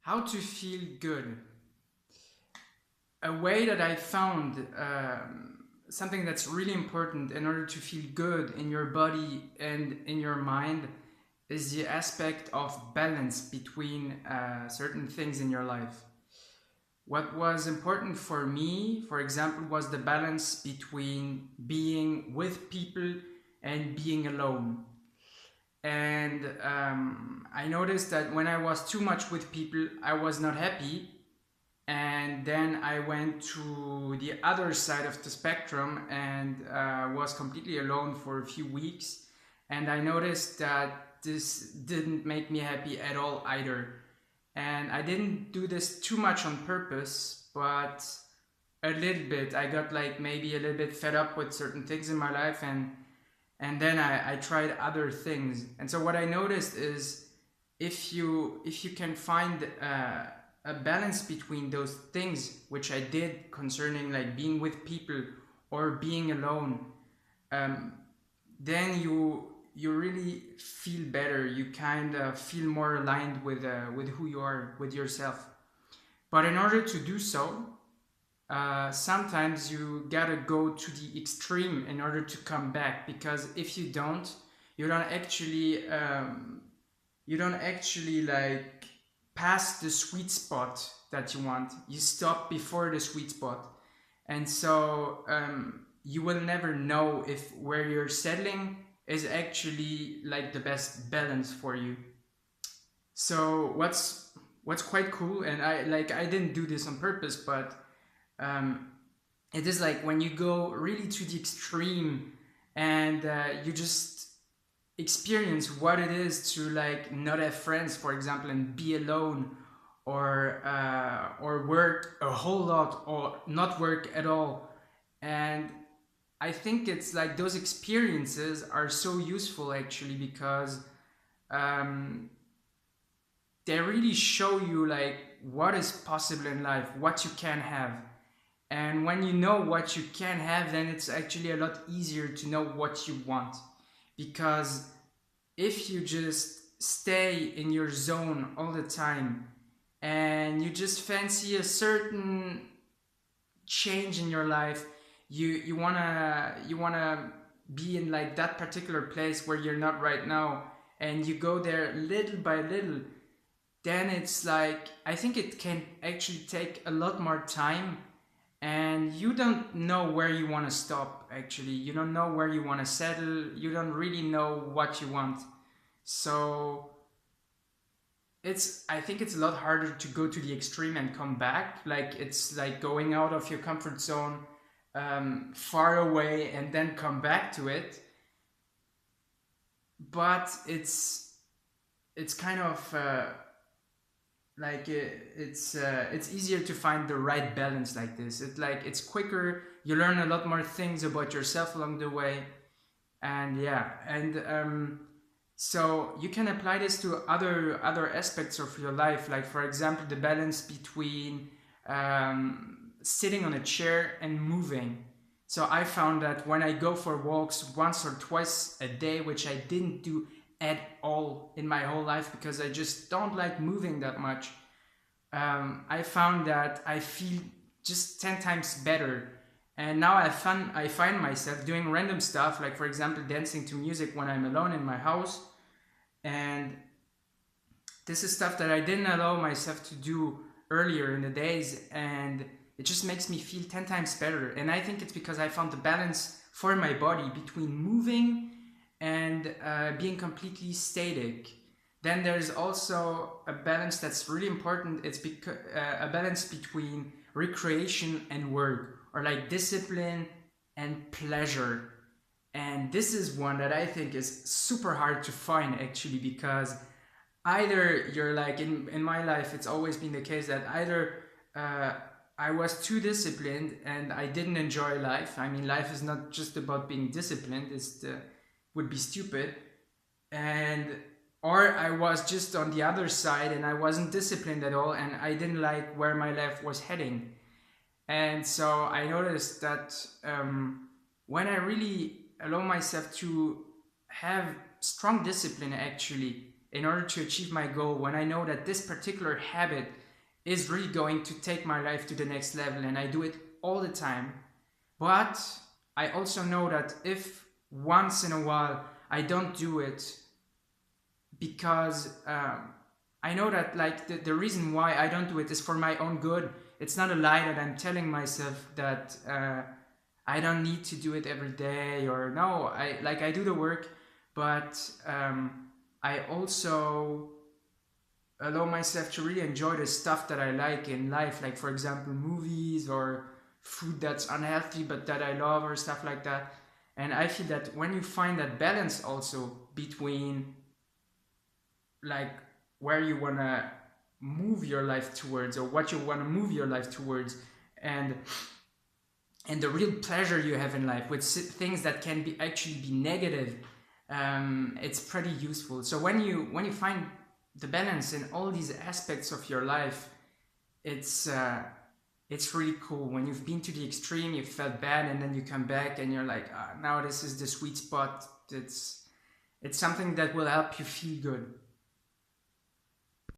How to feel good. A way that I found something that's really important in order to feel good in your body and in your mind is the aspect of balance between certain things in your life. What was important for me, for example, was the balance between being with people and being alone. And I noticed that when I was too much with people, I was not happy. And then I went to the other side of the spectrum and was completely alone for a few weeks. And I noticed that this didn't make me happy at all either. And I didn't do this too much on purpose, but a little bit. I got like maybe a little bit fed up with certain things in my life, and then I tried other things. And so what I noticed is if you can find a balance between those things, which I did concerning like being with people or being alone, um, then you really feel better. You kind of feel more aligned with who you are, with yourself. But in order to do so, sometimes you gotta go to the extreme in order to come back, because if you don't, you don't actually like pass the sweet spot that you want. You stop before the sweet spot, and so you will never know if where you're settling is actually like the best balance for you. So what's quite cool, and I didn't do this on purpose, but um, it is like when you go really to the extreme and you just experience what it is to like not have friends, for example, and be alone, or work a whole lot or not work at all. And I think it's like those experiences are so useful actually, because um, they really show you like what is possible in life, what you can have. And when you know what you can have, then it's actually a lot easier to know what you want. Because if you just stay in your zone all the time and you just fancy a certain change in your life, you wanna be in like that particular place where you're not right now, and you go there little by little, then it's like I think it can actually take a lot more time, and you don't know where you want to stop. Actually, you don't know where you want to settle. You don't really know what you want. So it's I think it's a lot harder to go to the extreme and come back. Like it's like going out of your comfort zone, far away, and then come back to it. But it's kind of like it's easier to find the right balance like this. It's quicker. You learn a lot more things about yourself along the way, and yeah, and so you can apply this to other aspects of your life, like for example the balance between sitting on a chair and moving. So I found that when I go for walks once or twice a day, which I didn't do at all in my whole life because I just don't like moving that much, I found that I feel just 10 times better. And now I find myself doing random stuff, like for example dancing to music when I'm alone in my house. And this is stuff that I didn't allow myself to do earlier in the days, and it just makes me feel 10 times better. And I think it's because I found the balance for my body between moving and being completely static. Then there's also a balance that's really important. It's a balance between recreation and work, or like discipline and pleasure. And this is one that I think is super hard to find actually, because either you're like in my life, it's always been the case that either I was too disciplined and I didn't enjoy life. I mean, life is not just about being disciplined. Would be stupid. And or I was just on the other side and I wasn't disciplined at all, and I didn't like where my life was heading. And so I noticed that when I really allow myself to have strong discipline, actually, in order to achieve my goal, when I know that this particular habit is really going to take my life to the next level, and I do it all the time. But I also know that if once in a while I don't do it, because I know that like the reason why I don't do it is for my own good. It's not a lie that I'm telling myself that I don't need to do it every day, or no, I do the work, but I also allow myself to really enjoy the stuff that I like in life, like for example movies or food that's unhealthy but that I love, or stuff like that. And I feel that when you find that balance also between like where you want to move your life towards, or what you want to move your life towards, and the real pleasure you have in life with things that can be actually be negative, it's pretty useful. So when you find the balance in all these aspects of your life, it's really cool. When you've been to the extreme, you felt bad, and then you come back and you're like, now this is the sweet spot. It's something that will help you feel good.